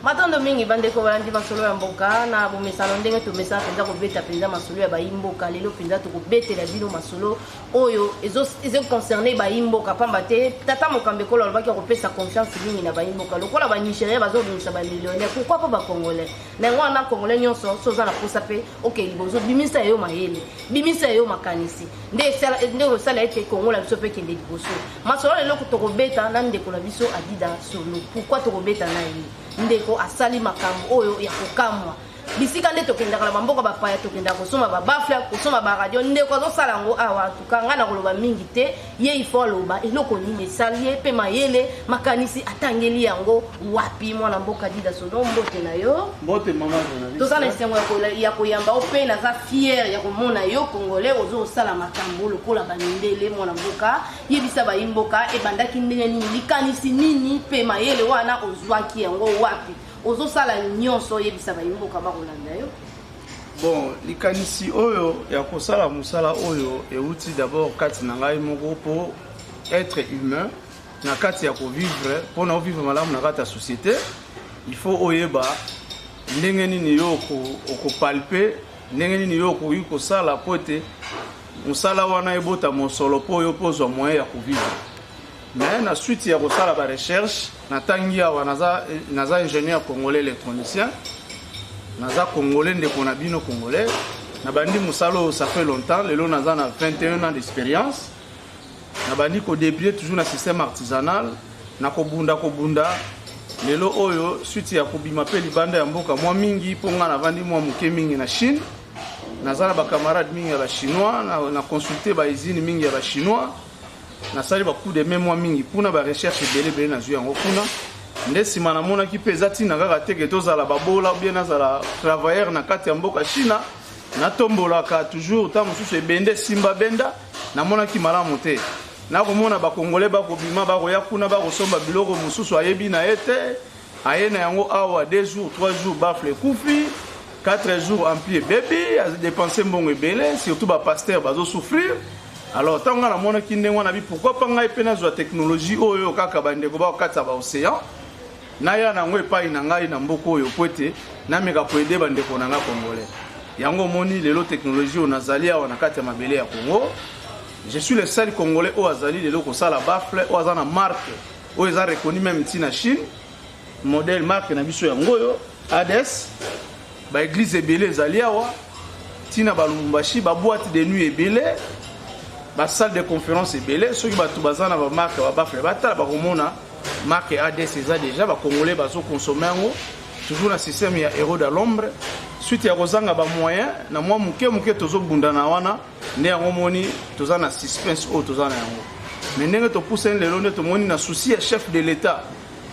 matando mingi bande ko balandi masolo ya mboka na bomesano ndenge to mesa penza ko beta penza masolo ya baimboka lelo penza to ko betela bino masolo oyo ezo concerné baimboka pamba te tata mokambe ko lo baki ko pesa confiance mingi na baimboka lokola ba Nigéria bazo bimisa ba millionnaire pourquoi pas ba congolais na ngwana congolais nyonso soza na posa pe OK bozo bimisa yo mayele bimisa yo makanisi nde sala ete kongola biso pe kende liboso masolo lelo ko to ko beta na ndeko na biso adida solo pourquoi to ko beta na ye ndeko asali makambo oyo ya kokamwa bisika nde tokendaka na bamboka bapaya tokenda kosoma babafla kosoma baradio ndeko azosala yango awa tukanga na koloba mingi te ye ifo aloba eloko nini esali ye mpe mayele makanisi atangeli yango wapi mwana mboka dida sono mbote na yo mbote mama journaliste toza na esengo ya koyamba o mpe naza fier ya komona yo congolais ozosala makambo lokola bandele mwana mboka yebisa bayimboka ebandaki ndenge nini likanisi nini mpe mayele wana ozwaki yango wapi ozo sala nyonso yebisa bayimboka bakolanda yo bon likanisi oyo ya kosala musala oyo euti d'abord kati na ngai moko po être humain na kati ya kovivre pona ovivre malamu na kati ya société il faut oyeba ndenge nini yo okopalpe ndenge nini yo okoki kosala po ete musala wana ebota mosolo po oyo pozwa moyen ya kovivre mais na suite ya kosala ba recherche natangi awa naza ingénieur congolais électronicien naza congolais ndeko na bino congolais na bandi musalo ça fait longtemps lelo naza na 21 ans d'expérience na bandi ko débuter toujours na système artisanal na kobunda lelo oyo suite ya kobima pe libanda ya mboka mwa mingi ponga na vandi mwa muke mingi na Chine naza na ba camarades mingi ya ba chinois na consulter ba usine mingi ya ba chinois na sali ba coup de mémoire mingi puna ba recherche belé na zuya ngokuna ndesi mana mona ki peza tina kaka teke tozala babola ou bien nazala travailleur na kati ya mboka China na tombola ka toujours ta mususu ebende simba benda na mona ki malamu te na komona ba congolais ba kobima ba koya kuna ba kosomba biloko mususu ayebi na ete ayena yango awa 2 jours 3 jours bafle kufi 4 jours ampli bébé a dépenser mbongo ebele surtout ba pasteur bazo souffrir. Alors, tant qu'on a mon qui n'est pas pourquoi pas ngai pena zo technologie oyo kaka bande ko ba katsa ba océan na ya na ngwe pa ina ngai na mboko oyo poete na meka po aider bande ko na nga congolais yango moni lelo technologie on azali awa na kati ya mabele ya Congo je suis le seul congolais au azali lelo ko sala bafle o azana marque o eza reconnu même tina Chine modèle marque na biso yango yo Hades ba église ebele ezali awa tina ba Lubumbashi ba boîte de nuit ebele ba salle de conférence ebele soki batu bazana ba marque ba bafle batala ba komona marque ADS eza déjà ba congolais bazo consommer ngo toujours na système ya héros de l'ombre suite ya kozanga ba moyen na mwa muke tozo bunda na wana ne yango moni toza na suspense o toza na yango mais ndenge to pousser lelo ne to moni na souci ya chef de l'état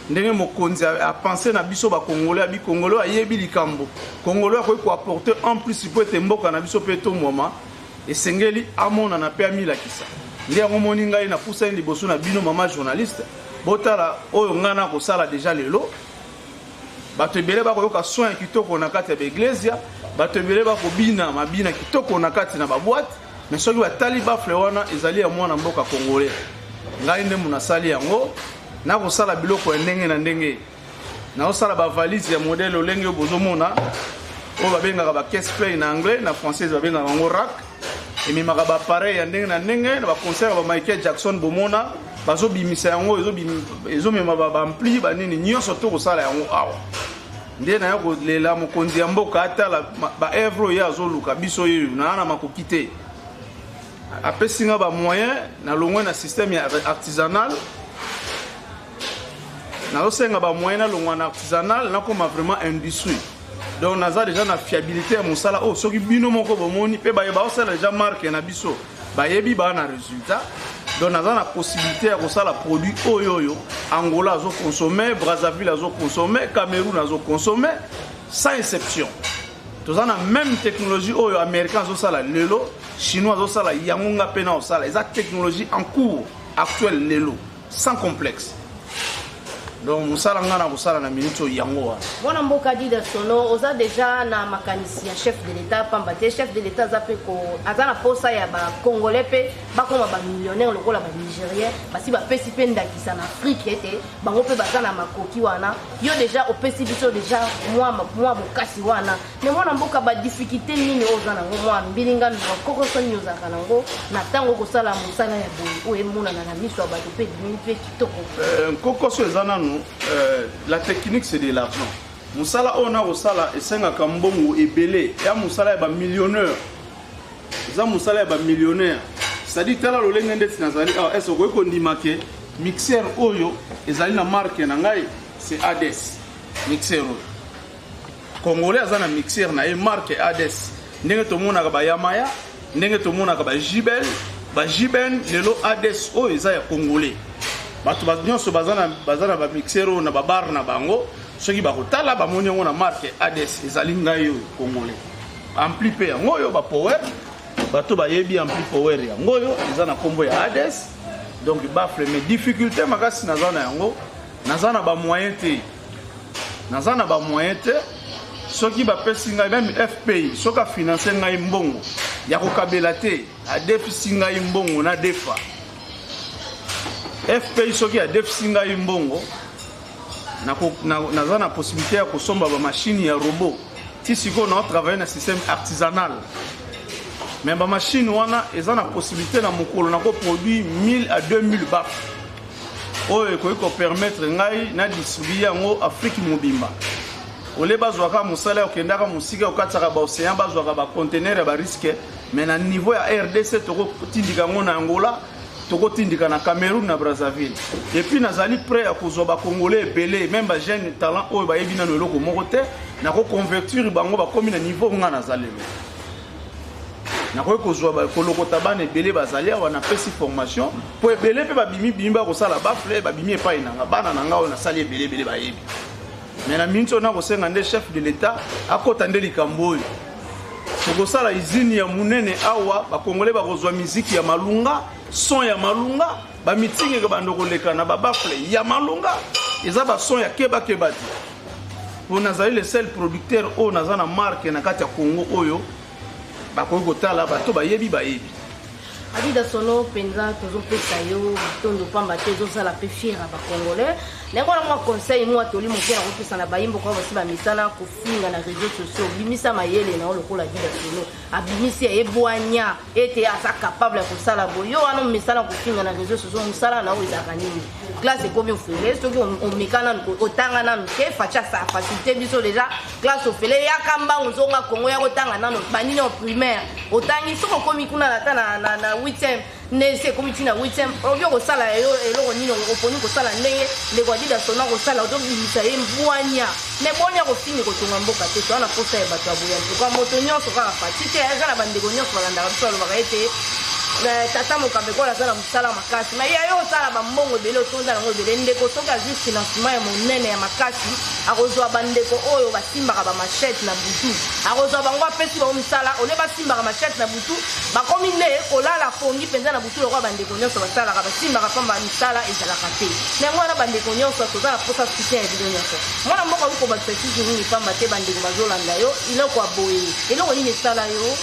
ndenge mokonzi a penser na biso ba congolais bi congolais ayebi likambo congolais ko apporter en plus pour être mboka na biso pe to moma esengeli amona na pe amila kisa ndi yango moni ngai na poussa liboso na bino mama journaliste botala oyo ngana ko sala déjà lelo bato ebele ba koyoka soin kitoko na kati ya iglesia bato ebele ba ko bina mabina kitoko na kati na ba boîte mais soki batali bafle wana ezali ya mwana mboka congolais ngai nde muna sali yango na ko sala biloko ya ndenge na ndenge na ko sala ba valise ya modèle olenge bozomona o babengaka ba caisse play na anglais na français babengaka ngo rack et mimaka ba pareil ya ndenge na ndenge na ba concert ba Michael Jackson bomona bazo bimisa yango ezo mema ba ampli ba nini nyonso to ko sala yango awa ndé na yako lela mokonzi ya mboka atala ba evro ya azoluka biso yeyo na makoki te apesinga ba moyen na longwe na système ya artisanal na osenga ba moyen na longwa na artisanal na koma vraiment industrie. Donc naza déjà na fiabilité ya mosala oh soki bino moko bomoni pe ba yeba osala déjà marque na biso ba yebi ba na résultat. Donc naza na possibilité ya kosala produit oyo Angola azo consommer, Brazzaville azo consommer, Cameroun azo consommer sans exception. Tous na même technologie oyo américain azo sala lelo, chinois azo sala yangonga pena osala, eza technologie en cours actuelle lelo sans complexe. donc musala ngana musala na minute yango wana mboka Dida Sono oza déjà na makanisi ya chef de l'état pamba te chef de l'état za pe ko azana posa ya ba congolais pe ba koma ba millionnaire lokola ba nigérien basi ba pesi pe ndakisa na Afrique ete bango pe bazana makoki wana yo déjà opesi biso déjà moi bokasi wana mais mwana mboka ba difficulté nini ozana ngo mwa mbilinga no koko so nyoza kana ngo na tango ko sala musala ya bo o emuna na miso ba to pe dimi pe kitoko koko so ezana no la technique c'est de l'argent. Musala on a au sala et senga kambongo et belé ya musala ba millionnaire. Za musala ba millionnaire. C'est-à-dire tala lo lengende tinazali est-ce que ko ndimake mixeur oyo ezali na marque na ngai c'est Hades. Mixeur. Congolais azana mixeur na e marque Hades. Ndenge to mona ka ba Yamaya, ndenge to mona ka ba Jibel, ba Jiben lelo Hades oyo eza ya congolais. Bato nyonso bazana ba mixero na babar na bango soki bakotala bamoni yango na marque Hades ezali ngai yo congolais ampli pe yango yo ba power bato bayebi ampli power yango yo eza na kombo ya Hades donc bafle mais difficulté makasi nazana yango nazana ba moyen te soki bapesi ngai même FPI soka financer ngai mbongo ya kokabela te adefisi ngai mbongo na defa FPI soki a déficit ngai mbongo na zana possibilité ya kosomba ba machine ya robot ti siko na travailler na système artisanal mais ba machine wana ezana possibilité na mokolo na ko produire 1000 à 2000 baf oyo ko permettre ngai na distribuer yango Afrique mobimba ole bazwaka musala okendaka musika okatsaka ba océan bazwaka ba conteneur ya ba risque mais na niveau ya RDC to ko tindika ngona Angola toko tindika na Cameroun na Brazzaville et puis nazali prêt à kozoba congolais belé même ba jeune talent oyo ba yebi na loko moko te na ko convertir bango ba komi na niveau nga nazali na ko kozoba koloko tabane belé bazali wana pesi formation pour belé pe ba bimi bimba ko sala ba fleur ba bimi pa inanga bana nanga ona sali belé ba yebi mais na minto na ko senga nde chef de l'état akota nde likambo toko sala izini ya munene awa ba congolais ba kozwa musique ya malunga son ya malunga ba mitingi ke bando koleka na ba bafle ya malunga eza ba son ya keba ti pour nazali le seul producteur o nazana marque na kati ya Congo oyo ba ko kotala ba to ba yebi Dida Sono penza tozo pesa yo tondo pamba tezo sala pe fiera ba congolais nengo na mwa conseil mwa toli mo kera ko pesa na bayimbo ko basi ba misala ko finga na réseaux sociaux bimisa mayele na lokola Dida Sono abimisi ebwanya ete asa capable ko sala boyo ano misala ko finga na réseaux sociaux misala na o izaka nini classe ko bien fele to on mekana ko otanga na ke facha sa facilité biso déjà classe ofele ya kamba nzonga Congo ya otanga na no banini au primaire otangi soko komi kuna na 8e nese komiti na 8e obyo ko sala yo eloko nino oponi ko sala ndenge le kwa Dida Sono ko sala to bimisa ye mbwanya ne bonya ko fini ko tunga mboka te to na posa ya bato abuya kwa moto nyonso kaka fatite ya na bandeko nyonso balanda biso lo bakaete tata mokambe ko la sala musala makasi mais ya yo sala ba mbongo bele otonda ngo bele ndeko soka juste financement ya monene ya makasi akozwa bandeko oyo basimbaka ba machette na butu akozwa bango apesi ba musala ole basimbaka machette na butu bakomi ne kolala fongi penza na butu lokwa bandeko nyonso basalaka basimbaka pamba musala ezalaka te mais mwana bandeko nyonso tozala posa soutien ya bidon nyonso mwana mboka uko ba petite nini pamba te bandeko bazolanda yo iloko aboye eloko nini esala yo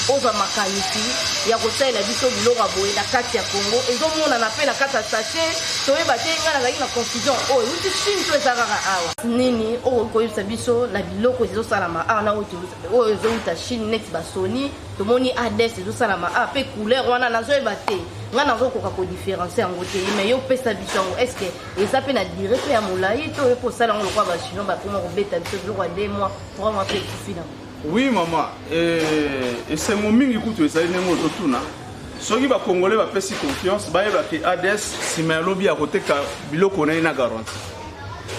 oza makanisi ya kosalela biso biloko aboye na kati ya Congo ezomona na pe na kati ya sachet toyeba te nga nazali na confusion oyo uti chine to ezalaka awa nini oyo koyebisa biso na biloko ezosalama awa na oyo ezouta chine neti basoni tomoni Hades ezosalama awa pe couleur wana nazoyeba te nga nazokoka kodifferencie yango te mais yo pesa biso yango est ce que eza pe na dire pe ya molai to oyo posala yango lokwa bachino bakoma kobeta biso biloko ya 2 mois 3 mois pe ekufi nango. Oui maman c'est mon mingi kutu ezali nengo totuna soki ba congolais ba pesi confiance ba yeba ke Hades sima lobi à côté ka biloko na ina garantie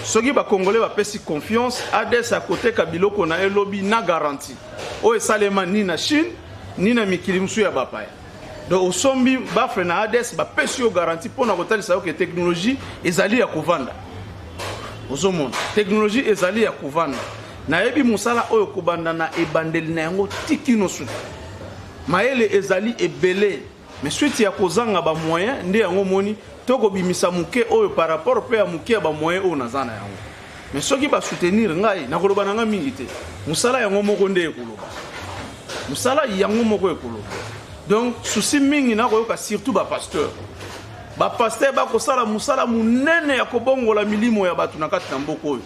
soki ba congolais ba pesi confiance Hades à côté ka biloko na elobi na garantie o esalema ni na Chine ni na mikili musu ya bapaya donc osombi bafre na Hades ba pesi yo garantie pona kotalisa yo ke technologie ezali ya kovanda ozomona technologie ezali ya kovanda na yebi musala oyo kobanda na ebandeli na yango tikino su maele ezali ebele mais suite ya kozanga ba moyen nde yango moni toko bimisa muke oyo par rapport pe ya muke ba moyen o nazana yango mais soki ba soutenir ngai na koloba nanga mingi te musala yango moko nde ekoloba musala yango moko ekoloba donc souci mingi na koyoka surtout ba pasteur ba kosala musala munene ya kobongola milimo ya batu na kati na mboko oyo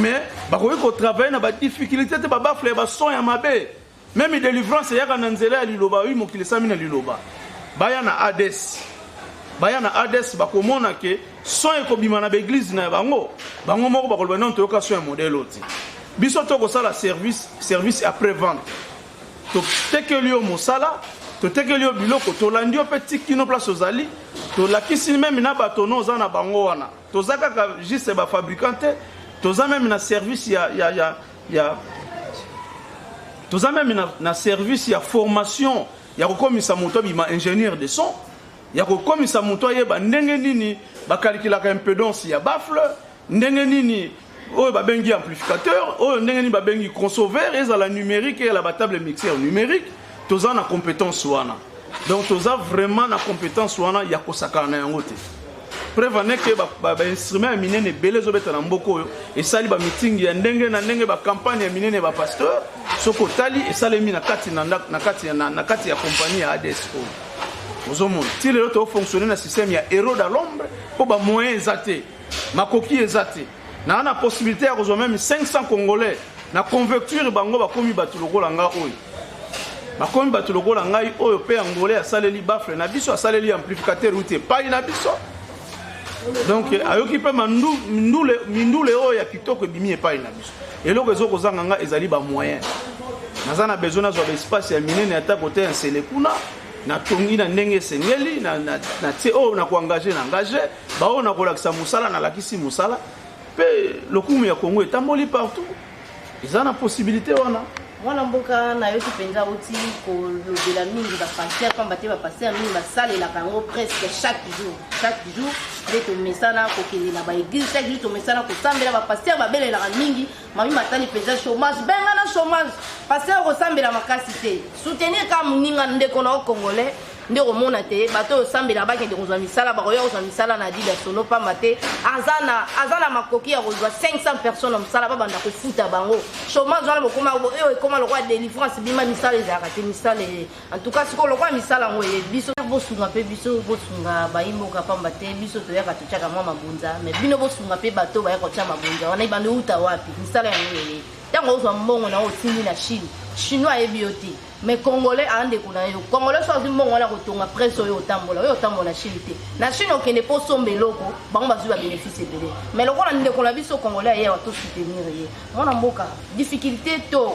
mais bakoki kotravaille na badifficulté te babafle ba son ya mabe même délivrance yaka na nzela ya liloba oyo mokili esami na liloba baya na Ades bakomona ke son ekobima na baeglise na bango moko bakoloba non toyoka son ya modèle oti biso tokosala service après vente totekeli yo mosala totekeli yo biloko tolandi yo mpe tikino place ozali tolakisi meme na bato no oza na bango wana toza kaka juste bafabrikant te toza meme na service toza meme na service ya formation ya kokomisa moto abima ingénieur de son ya kokomisa moto ayeba ndenge nini bakalikilaka impédance ya baffle ndenge nini oyo babengi amplificateur oyo ndenge nini babengi consover ezala numérique et la table mixeur numérique toza na compétence wana donc toza vraiment na compétence wana ya kosakana na yango te preuve ane ke ba instrument ya minene ebele ezobeta na mboka oyo esali ba meeting ya ndenge na ndenge ba campagne ya minene ba pasteur soko otali esalemi na kati ya compagnie ya ADS ozomona ti lelo tofonctionne na système ya héros dans l'ombre po ba moyen eza te makoki eza te na possibilité ya kozwa même 500 congolais na convecture bango bakomi bato lokola nga oyo bakomi bato lokola ngai oyo pe angolais asaleli baffle na biso asaleli amplificateur uti epai na biso donc ayoki mpe mindule oyo ya kitoko ebimi epai na biso eloko ezokozanga nga ezali bamoyen naza na besoin nazwa baespace ya minene ata kote ya nsele kuna natongi na ndenge esengeli na tie oyo nakoengage na engage baoyo nakolakisa mosala nalakisi mosala mpe lokumu ya Congo etamboli partout eza na possibilité wana mwana mboka na yo penza oti kolobela mingi bapasteur pamba te bapasteur mingi basalelaka yango presque chaque jour nde tomesana kokende na baeglise chaque jour tomesana kosambela bapasteur babelelaka mingi mami matali penza chômage benga na chômage pasteur kosambela makasi te soutenir ka moninga ndeko na congolais nde komona te bato osambela bakende kozwa misala bakoya kozwa misala na dida solo pamba te aza na makoki ya kozwa 500 personnes na mosala babanda kofuta bango chômage wana bokoma oyo ekoma lokwa délivrance bima misala ezalaka te misala en tout cas sikoyo lokwa misala yango biso bosunga mpe biso bosunga bayimboka pamba te biso toyaka totyaka mwa mabunza mais bino bosunga mpe bato baya kotya mabunza wana ibanda euta wapi misala yango yeye ntango ozwa mbongo na otindi na Chine chinois ayebi yo te mais congolais andeko na yo congolais so azwi mbongo wana kotonga presse oyo otambola na Chine te na Chine okende po somba eloko bango bazwi babénéfice ebele mais lokola ndeko na biso congolais aye awa tosoutenir ye mwana mboka difficulté to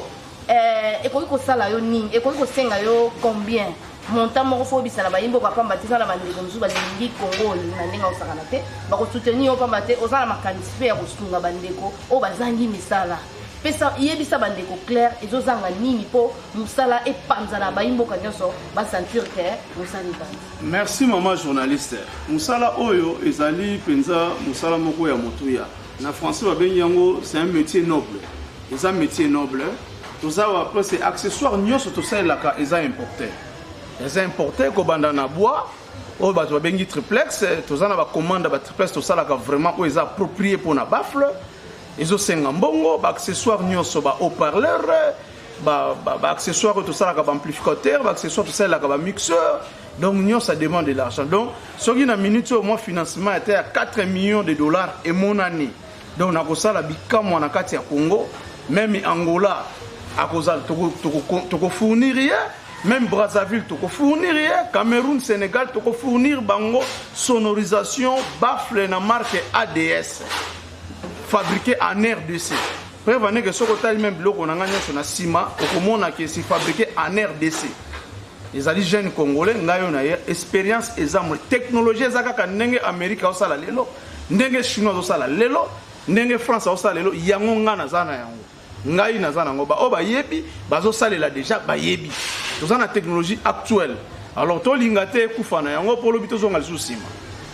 ekoki kosala yo nini ekoki kosenga yo combien montant moko fo bisala bayimboka pamba te na bandeko mosusu balingi Congo na ndenge osakana te bakosoutenir yo pamba te oza na makanisi mpe ya kosunga bandeko oyo bazangi misala pesa yebisa bandeko clair ezozanga nini po musala epanzana bayimboka nyonso basentir ke musala epanza. Merci maman journaliste. Musala oyo ezali penza musala moko ya motuya na français babengi yango c'est un métier noble. C'est un métier noble. Toza après c'est accessoire nyonso tosalelaka eza importé. Eza importé ko banda na bois oyo bato babengi triplex toza na ba commande ba triplex tosalaka vraiment oyo eza approprié pour na baffle. Ezo senga mbongo ba accessoire nyonso ba haut-parleur ba accessoire tout ça la amplificateur ba accessoire tout ça la mixeur donc nyonso ça demande de l'argent donc ce qui na minute au moins financement était à 4 millions de dollars et mon année donc na ko sala bikamo na kati ya Congo même Angola a cause to fournir rien même Brazzaville to fournir rien Cameroun Sénégal to fournir bango sonorisation baffle na marque ADS fabriqué en RDC. Prévenez que ce côté même bloc on a gagné sur la ciment au monde qui est fabriqué en RDC. Les alliés jeunes congolais n'ont pas expérience et technologie ezaka ndenge Amérique au sala lelo, ndenge Chinois au sala lelo, ndenge France au sala lelo yango ngana zana yango. Ngai na zana ngo ba oba yebi bazo salela déjà ba yebi. Dans la technologie actuelle. Alors to lingate kufana yango pour l'obito zonga sous ciment.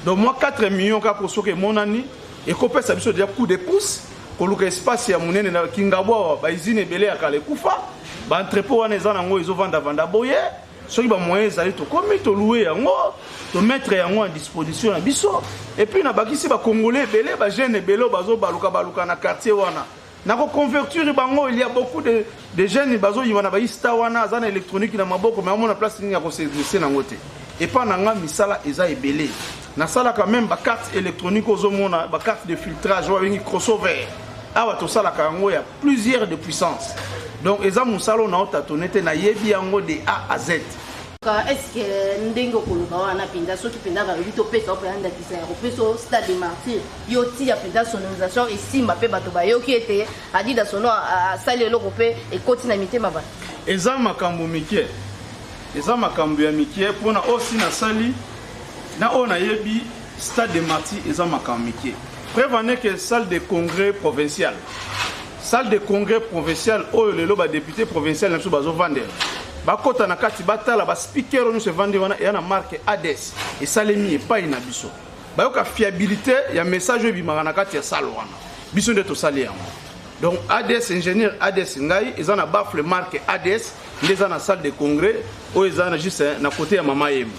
Donc moi 4 millions ka ko soke mon ani et kopé ça biso déjà coup de pouce koluka espace ya munene na kingabwa ba izine belé ya kale kufa ba entrepôt wana ezana ngo ezo vanda boye soki ba moyen ezali to komi to louer yango to mettre yango en disposition na biso et puis na bakisi ba congolais belé ba jeune belé bazo baluka na quartier wana na ko convertir bango. Il y a beaucoup de jeunes bazo yivana ba ista wana zana électronique na maboko mais amona place ni ya ko se na ngote et pas nanga misala eza ebelé na sala quand même ba carte électronique ozomona ba carte de filtrage wa bengi crossover awa to sala kango ya plusieurs de puissance. Donc eza musalo na otatonete na yebi yango de A à Z. Est-ce que ndengo koluka wana pinda soki pinda ka vito pesa openda kisa ya peso stade des martyrs yoti ya pinda sonorisation et simba pe bato ba yoki ete adida sono a sali loko pe e koti na mitema ba eza makambo mikie eza makambo ya mikie pona osi na sali na ona yebi stade des martyrs eza makambo mikie. Prévenez que salle de congrès provincial oyo lelo ba député provincial na so bazo vendre bakota na kati batala ba speaker onu se vendre wana ya na marque ADS et salemi e pa ina biso bayoka fiabilité ya message oyo bimaka na kati ya salle wana biso nde to sali yango. Donc ADS ingénieur ADS ngai eza na baffle marque ADS ndeza na salle de congrès oyo eza na juste na côté ya mama yemu.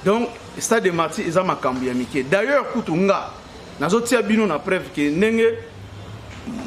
Donc stade de martyrs eza makambo ya mike. D'ailleurs kutunga nazotia bino na preuve que ndenge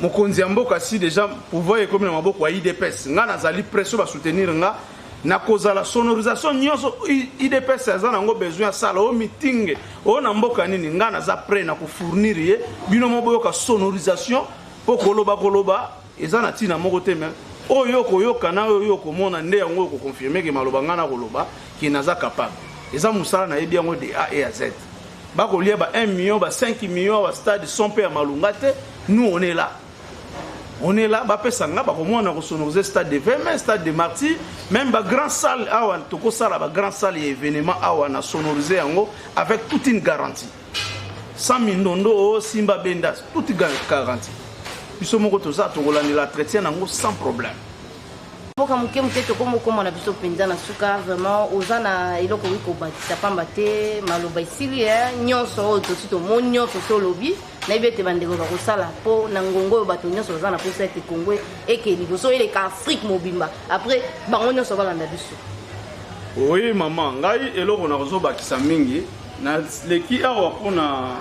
mokonzi ya mboka si déjà pouvoir ekomi na maboko ya IDPS nga nazali presso ba soutenir nga na cause la sonorisation nyonso IDPS eza nango besoin ya sala o meeting o na mboka nini nga naza prêt na ko fournir ye bino moboyoka sonorisation po koloba eza na tina moko te mais oyo koyoka na oyo komona nde yango ko confirmer que maloba nga na koloba ki naza capable eza musala na yebi yango de A et à Z. Bako lié ba 1 million ba 5 millions ba stade son père malunga te. Nous on est là ba pesa nga ba komona ko sonoriser stade de 20 stade de martyrs même ba grand salle awa toko sala ba grand salle et événement awa na sonoriser yango avec toute une garantie 100 mindondo simba benda toute garantie biso moko toza to kolandela entretien nango sans problème. Boka muke mteto komo komo na biso penza na suka vraiment ozana iloko wiko batisa pamba te maloba isili nyonso to sito monyo to solobi na ibete bandeko ba kosala po na ngongo bato nyonso ozana po sete Congo eke liboso ile ka Afrique mobimba après bango nyonso balanda biso. Oui maman ngai eloko na kozo bakisa mingi na leki awa pona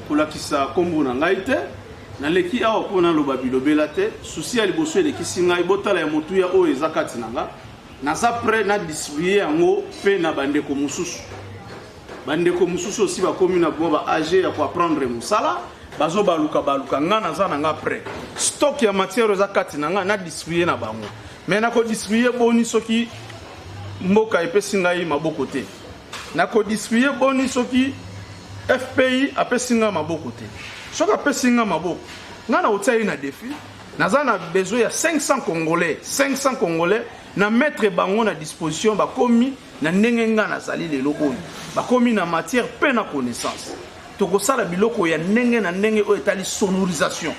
kolakisa kombo na ngai te na leki awa pona loba bilobela te souci ya liboso eleki singa ibotala ya motu ya oyo ezakati nanga naza prêt na distribuer yango pe na bandeko mususu aussi bakomi na ba âgé ya ko apprendre musala bazo baluka nga naza nanga prêt stock ya matière ezakati nanga na distribuer na bango mais na ko distribuer boni soki mboka epesi ngai maboko te na ko distribuer boni soki FPI apesi nga maboko te. Soki apesi nga maboko nga na otia na défi naza na besoin ya 500 congolais na mettre bango na disposition bakomi na ndenge nga nazali lelo oyo bakomi na matière pe na connaissance tokosala biloko ya ndenge na ndenge oyo etali sonorisation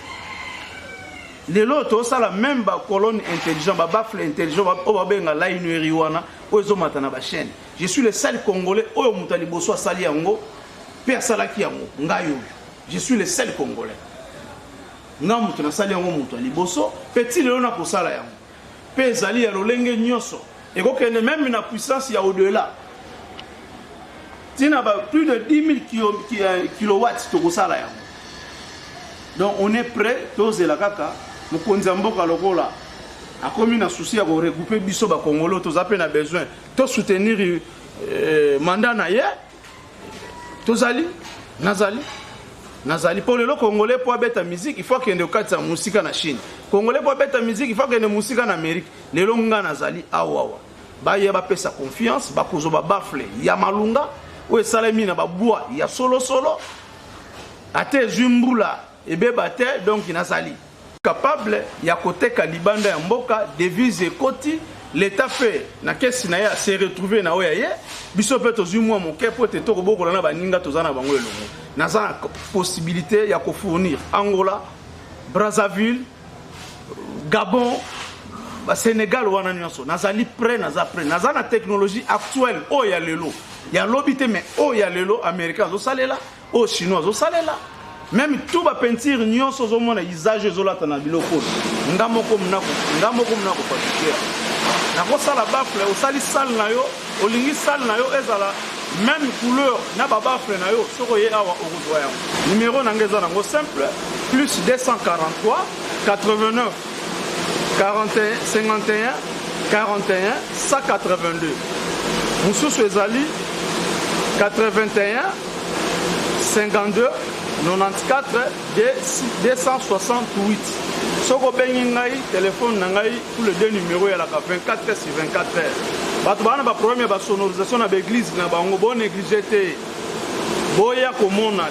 lelo tosala même ba colonne intelligent ba baffle intelligent o babenga linerie wana oyo ezomata na ba chaîne. Je suis le seul congolais oyo mutali boso asali yango pe asalaki yango ngayo. Je suis le seul congolais. Nga mutu na sali yango mutu liboso petit lelo na kosala yango pe ezali ya lolenge nyonso ekokende même na puissance ya au-delà tina ba plus de 10 000 kilowatts tokosala yango. Donc on est prêt tozela kaka mokonzi ya mboka lokola akomi na souci ya ko regrouper biso ba congolais tozape na besoin to soutenir mandat na ye tozali nazali pour le congolais pour beta musique il faut qu'il y ait des quatre musique na Chine congolais pour beta musique il faut qu'il y ait des musique en Amérique le longa nazali awawa ba ya ba pesa confiance ba kozo ba bafle ya malunga o salami na ba bois ya solo ate zumbula et bebate donc nazali capable ya côté kalibanda ya mboka devise koti l'état fait na kesi na ya se retrouver na oya ye biso pe tozu mwa moke po te to bokola na baninga tozana bango elongo naza possibilité ya ko fournir Angola, Brazzaville, Gabon, Sénégal wana nyonso nazali prêt naza na technologie actuelle o ya lelo ya lobité mais o ya lelo américain zo salela o chinois zo salela même tout ba peinture nyonso zo mona usage zo lata na biloko ngamoko mnako pratiquer nakosala bafle osali sale na yo olingi sale na yo ezala même couleur na babafle na yo soko ye awa okozwa yango numéro na nga eza nango simple plus 243 89 41 51 41 182 mosusu ezali 81 52 94 268 soko bengi ngai téléphone na ngai pour le deux numéro ya la 24 heures sur 24 heures bato bana ba problème ya ba sonorisation na ba église na bango bo négliger te boya komona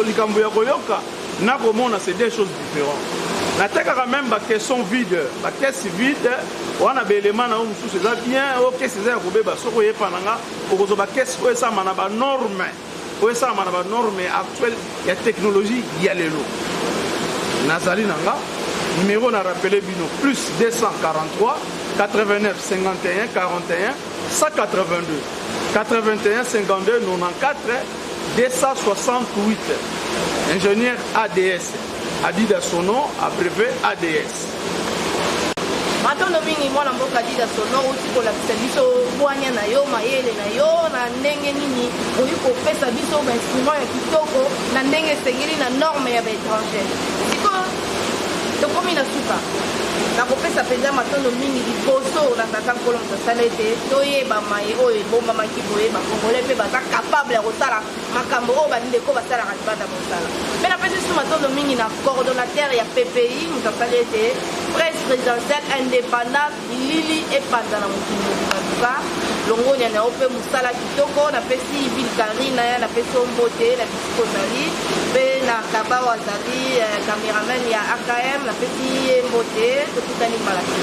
likambo ya koyoka na komona c'est deux choses différentes natekaka même ba question vide ba caisse vide wana ba élément na mosusu eza bien o caisse eza ya kobeba soko yepa nanga okozo ba caisse ko esa mana ba norme ko esa mana ba norme actuelle ya technologie ya lelo nazali nanga numéro na rappelé bino plus 243 89 51 41 182 81 52 94 268 ingénieur ADS Adida Sono abrévé ADS matondo mingi mwana mboka Adida Sono uti kolakisa biso bwanya na yo mayele na yo na ndenge nini oyi kopesa biso ba instrument ya kitoko na ndenge esengeli na norme ya ba étranger siko tokomi na suka nakopesa mpenza matondo mingi liboso na tata nkolo mosasala ete toyeba maye oyo ebombamaki boye bakongole mpe baza capable ya kosala makambo oyo bandeko basalaka libanda mosala mpe napesi biso matondo mingi na coordonnateur ya PPI mosasala ete presse présidentielle indépendante lili epanza na mokili matuka longonia na yo mpe mosala kitoko napesi vilkari na ya napesi o mbote na bisiko ozali mpe na kabao azali cameraman ya AKM napesi ye mbote tokutani malaki